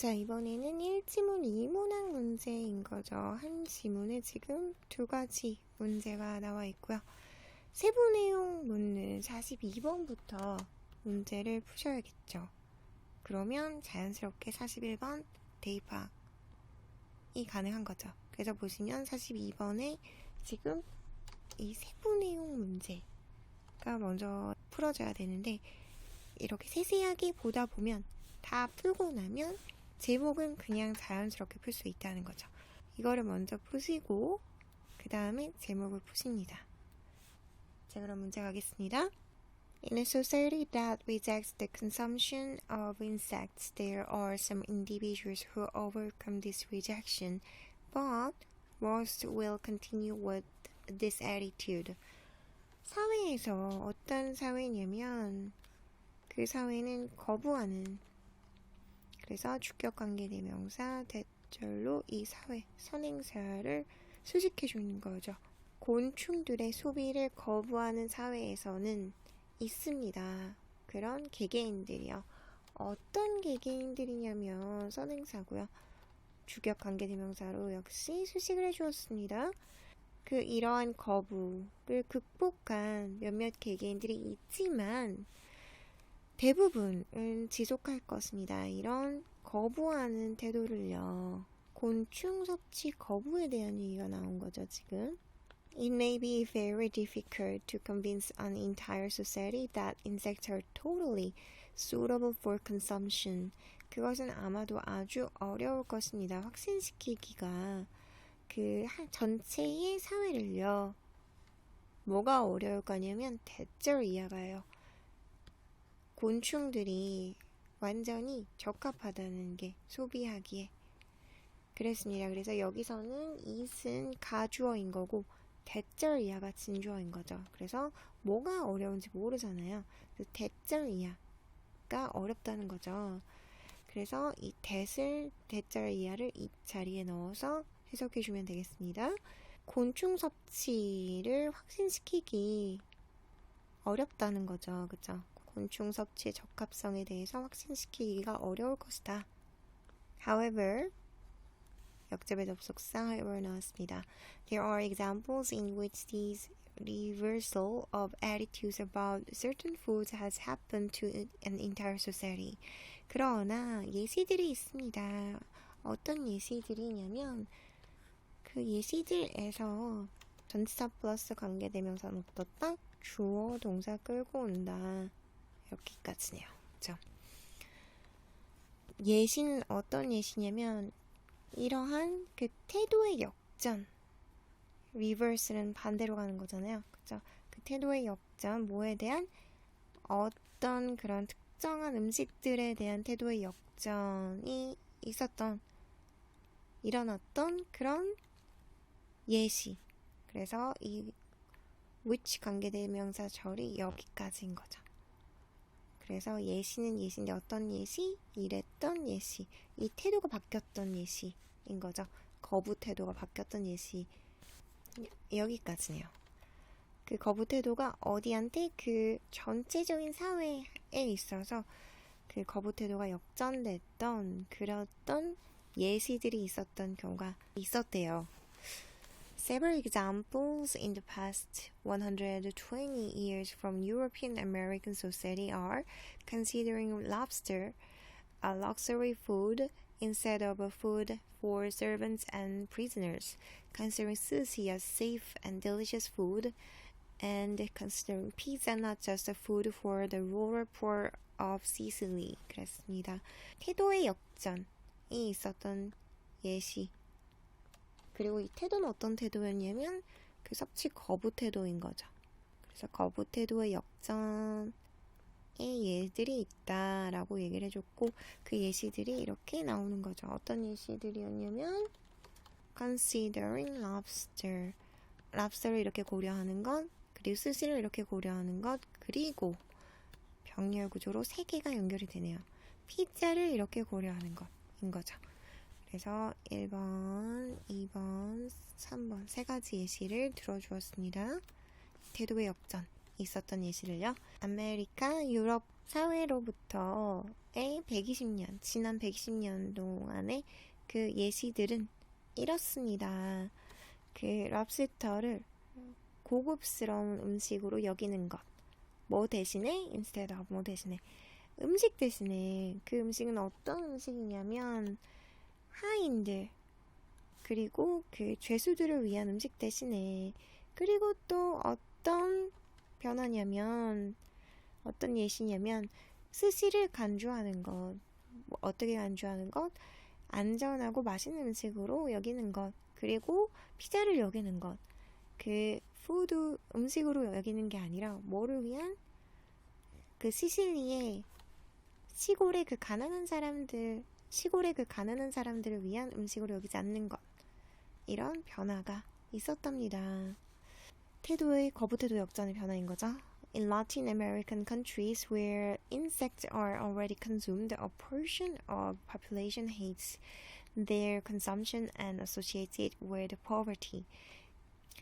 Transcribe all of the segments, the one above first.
자, 이번에는 1지문 2문항 문제인 거죠. 한 지문에 지금 두 가지 문제가 나와 있고요. 세부 내용 묻는 42번부터 문제를 푸셔야겠죠. 그러면 자연스럽게 41번 대입학이 가능한 거죠. 그래서 보시면 42번에 지금 이 세부 내용 문제가 먼저 풀어져야 되는데, 이렇게 세세하게 보다 보면 다 풀고 나면 제목은 그냥 자연스럽게 풀 수 있다는 거죠. 이거를 먼저 푸시고 그 다음에 제목을 푸십니다. 자, 그럼 문제 가겠습니다. In a society that rejects the consumption of insects, there are some individuals who overcome this rejection, but most will continue with this attitude. 사회에서 어떤 사회냐면 그 사회는 거부하는, 그래서 주격관계대명사 대절로 이 사회 선행사를 수식해 주는 거죠. 곤충들의 소비를 거부하는 사회에서는 있습니다. 그런 개개인들이요. 어떤 개개인들이냐면 선행사고요. 주격관계대명사로 역시 수식을 해주었습니다. 이러한 거부를 극복한 몇몇 개개인들이 있지만 대부분은 지속할 것입니다. 이런 거부하는 태도를요. 곤충 섭취 거부에 대한 얘기가 나온 거죠, 지금. It may be very difficult to convince an entire society that insects are totally suitable for consumption. 그것은 아마도 아주 어려울 것입니다. 확신시키기가 전체의 사회를요. 뭐가 어려울 거냐면 대절 이하가요. 곤충들이 완전히 적합하다는 게 소비하기에 그랬습니다. 그래서 여기서는 it은 가주어인 거고 대절 이하가 진주어인 거죠. 그래서 뭐가 어려운지 모르잖아요. 대절 이하가 어렵다는 거죠. 그래서 이 대절 이하를 이 자리에 넣어서 해석해 주면 되겠습니다. 곤충 섭취를 확신시키기 어렵다는 거죠. 그쵸? 곤충 섭취의 적합성에 대해서 확신시키기가 어려울 것이다. However, 역접의 접속사 however 나왔습니다. There are examples in which these reversal of attitudes about certain foods has happened to an entire society. 그러나 예시들이 있습니다. 어떤 예시들이냐면 그 예시들에서 전치사 플러스 관계대명사는 어떻다? 주어 동사 끌고 온다. 여기까지네요. 그렇죠? 예시는 어떤 예시냐면 이러한 그 태도의 역전, 리버스는 반대로 가는 거잖아요. 그렇죠? 그 태도의 역전, 뭐에 대한 어떤 그런 특정한 음식들에 대한 태도의 역전이 일어났던 그런 예시. 그래서 이 which 관계대명사 절이 여기까지인 거죠. 그래서 예시는 예시인데 어떤 예시? 이랬던 예시. 이 태도가 바뀌었던 예시인 거죠. 거부 태도가 바뀌었던 예시. 여기까지네요. 그 거부 태도가 어디한테? 그 전체적인 사회에 있어서 그 거부 태도가 역전됐던 그랬던 예시들이 있었던 경우가 있었대요. Several examples in the past 120 years from European American society are considering lobster a luxury food instead of a food for servants and prisoners, considering sushi as safe and delicious food, and considering pizza not just a food for the rural poor of Sicily. 그랬습니다. 태도의 역전이 있었던 예시. 그리고 이 태도는 어떤 태도였냐면 그 섭취 거부 태도인 거죠. 그래서 거부 태도의 역전의 예들이 있다라고 얘기를 해줬고 그 예시들이 이렇게 나오는 거죠. 어떤 예시들이었냐면 considering lobster, lobster를 이렇게 고려하는 것, 그리고 스시를 이렇게 고려하는 것, 그리고 병렬 구조로 세 개가 연결이 되네요. 피자를 이렇게 고려하는 것인 거죠. 그래서 1번, 2번, 3번 세 가지 예시를 들어주었습니다. 태도의 역전 있었던 예시를요. 아메리카, 유럽 사회로부터의 120년, 지난 120년 동안의 그 예시들은 이렇습니다. 그 랍스터를 고급스러운 음식으로 여기는 것. 뭐 대신에 instead of 뭐 대신에 음식 대신에 그 음식은 어떤 음식이냐면 하인들 그리고 그 죄수들을 위한 음식 대신에 그리고 또 어떤 변화냐면 어떤 예시냐면 스시를 간주하는 것 뭐 어떻게 간주하는 것 안전하고 맛있는 음식으로 여기는 것 그리고 피자를 여기는 것 그 푸드 음식으로 여기는 게 아니라 뭐를 위한 그 시실리의 시골의 그 가난한 사람들을 위한 음식으로 여기지 않는 것 이런 변화가 있었답니다. 거부 태도 역전의 변화인 거죠. In Latin American countries where insects are already consumed, a portion of population hates their consumption and associates it with poverty.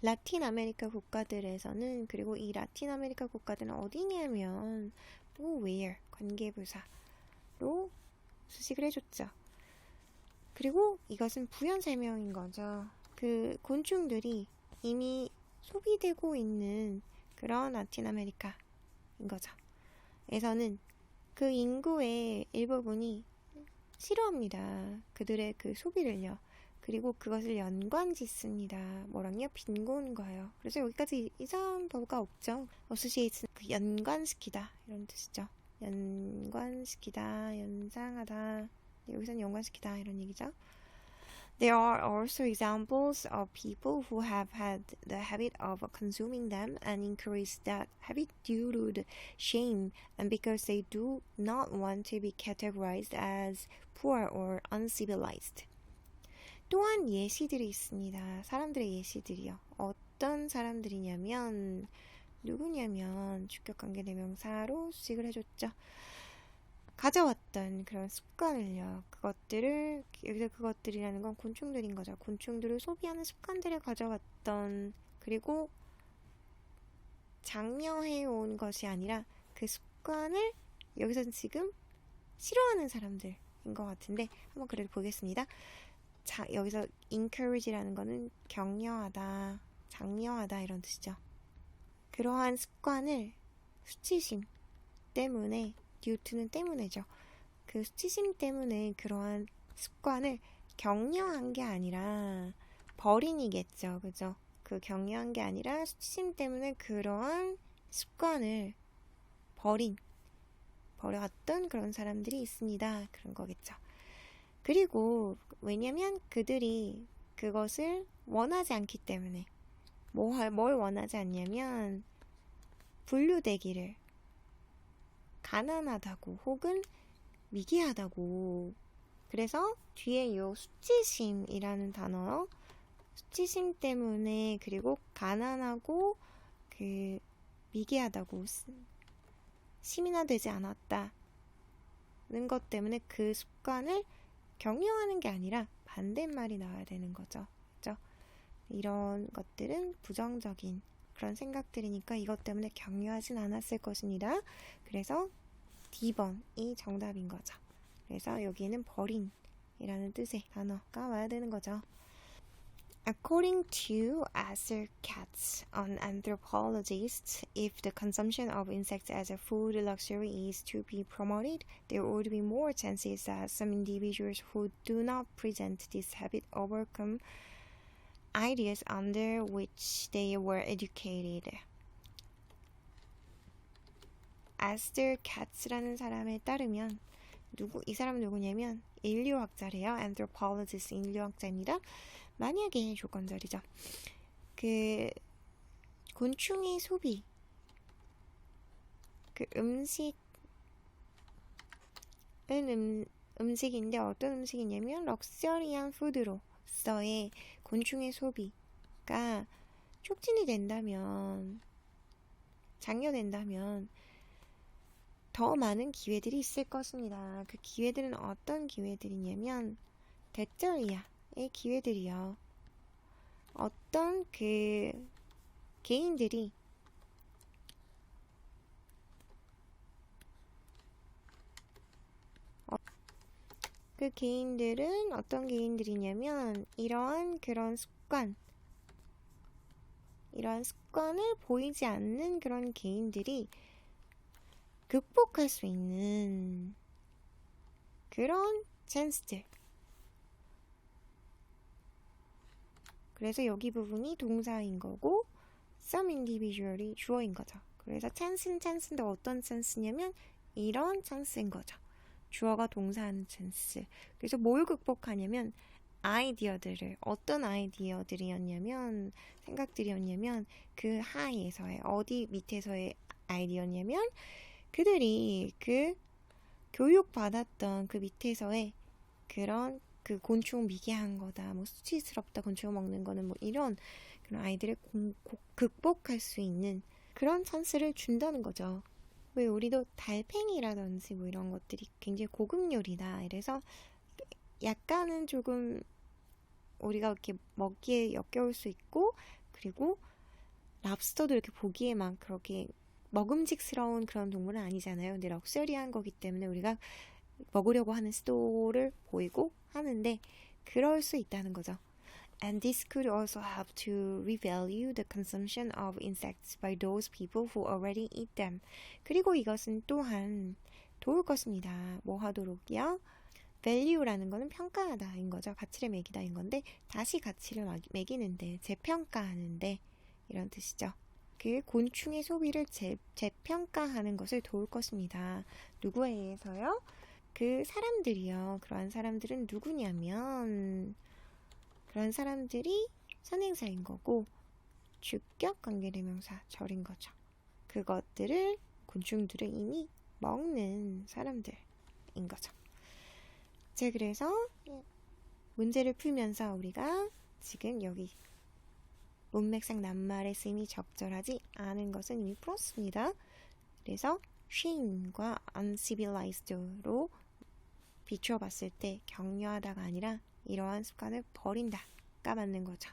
라틴 아메리카 국가들에서는 그리고 이 라틴 아메리카 국가들은 어디냐면 where 관계부사로 수식을 해줬죠. 그리고 이것은 부연 설명인 거죠. 그 곤충들이 이미 소비되고 있는 그런 라틴 아메리카인 거죠. 에서는 그 인구의 일부분이 싫어합니다. 그들의 그 소비를요. 그리고 그것을 연관짓습니다. 뭐랑요? 빈곤과요. 그래서 여기까지 이상한 버브가 없죠. associate 그 연관시키다 이런 뜻이죠. 연관시키다, 연상하다. 여기서는 연관시키다 이런 얘기죠. There are also examples of people who have had the habit of consuming them and encourage that habit due to the shame and because they do not want to be categorized as poor or uncivilized. 또한 예시들이 있습니다. 사람들의 예시들이요. 어떤 사람들이냐면 누구냐면 주격관계대명사로 수식을 해줬죠. 가져왔던 그런 습관을요. 그것들을 여기서 그것들이라는 건 곤충들인 거죠. 곤충들을 소비하는 습관들을 가져왔던 그리고 장려해온 것이 아니라 그 습관을 여기서는 지금 싫어하는 사람들인 것 같은데 한번 그래도 보겠습니다. 자, 여기서 encourage라는 거는 격려하다, 장려하다 이런 뜻이죠. 그러한 습관을 수치심 때문에 due to는 때문에죠. 그 수치심 때문에 그러한 습관을 격려한 게 아니라 버린이겠죠. 그죠? 그 격려한 게 아니라 수치심 때문에 그러한 습관을 버려왔던 그런 사람들이 있습니다. 그런 거겠죠. 그리고 왜냐면 그들이 그것을 원하지 않기 때문에 뭘 원하지 않냐면 분류되기를 가난하다고 혹은 미개하다고 그래서 뒤에 요 수치심이라는 단어 수치심 때문에 그리고 가난하고 그 미개하다고 시민화되지 않았다는 것 때문에 그 습관을 격려하는 게 아니라 반대말이 나와야 되는 거죠. 그렇죠? 이런 것들은 부정적인 그런 생각들이니까 이것 때문에 격려하진 않았을 것입니다. 그래서 D번이 정답인 거죠. 그래서 여기는 버린이라는 뜻의 단어가 와야 되는 거죠. According to Arthur Katz, an anthropologist, if the consumption of insects as a food luxury is to be promoted, there would be more chances that some individuals who do not present this habit overcome ideas under which they were educated. 아스터 카츠라는 사람에 따르면 이 사람은 누구냐면 인류학자래요. anthropologist 인류학자입니다. 만약에 조건절이죠. 그 곤충의 소비 그 음식은 음식인데 어떤 음식이냐면 럭셔리한 푸드로서의 곤충의 소비가 촉진이 된다면 장려된다면 더 많은 기회들이 있을 것입니다. 그 기회들은 어떤 기회들이냐면 대절이야의 기회들이요. 어떤 그 개인들이 그 개인들은 어떤 개인들이냐면 이러한 습관을 보이지 않는 그런 개인들이 극복할 수 있는 그런 찬스들. 그래서 여기 부분이 동사인 거고 some individual이 주어인 거죠. 그래서 찬스인데 어떤 찬스냐면 이런 찬스인 거죠. 주어가 동사하는 찬스. 그래서 뭘 극복하냐면 아이디어들을, 어떤 아이디어들이었냐면, 생각들이었냐면 그 하에서의, 어디 밑에서의 아이디어냐면 그들이 그 교육받았던 그 밑에서의 그런 그 곤충 미개한 거다, 뭐 수치스럽다, 곤충 먹는 거는 뭐 이런 그런 아이들을 극복할 수 있는 그런 찬스를 준다는 거죠. 왜 우리도 달팽이라든지 뭐 이런 것들이 굉장히 고급 요리다. 이래서 약간은 조금 우리가 이렇게 먹기에 역겨울 수 있고, 그리고 랍스터도 이렇게 보기에 막 그렇게 먹음직스러운 그런 동물은 아니잖아요. 근데 럭셔리한 거기 때문에 우리가 먹으려고 하는 시도를 보이고 하는데 그럴 수 있다는 거죠. And this could also help to revalue the consumption of insects by those people who already eat them. 그리고 이것은 또한 도울 것입니다. 뭐 하도록이요? value라는 거는 평가하다인 거죠. 가치를 매기다인 건데 다시 가치를 매기는데, 재평가하는데 이런 뜻이죠. 그 곤충의 소비를 재평가하는 것을 도울 것입니다. 누구에 의해서요? 그 사람들이요. 그러한 사람들은 누구냐면 그런 사람들이 선행사인 거고 주격 관계대명사 절인 거죠. 그것들을, 곤충들을 이미 먹는 사람들인 거죠. 자, 그래서 문제를 풀면서 우리가 지금 여기 문맥상 낱말의 쓰임이 적절하지 않은 것은 이미 풀었습니다. 그래서 shame과 uncivilized로 비추어 봤을 때 격려하다가 아니라 이러한 습관을 버린다가 맞는 거죠.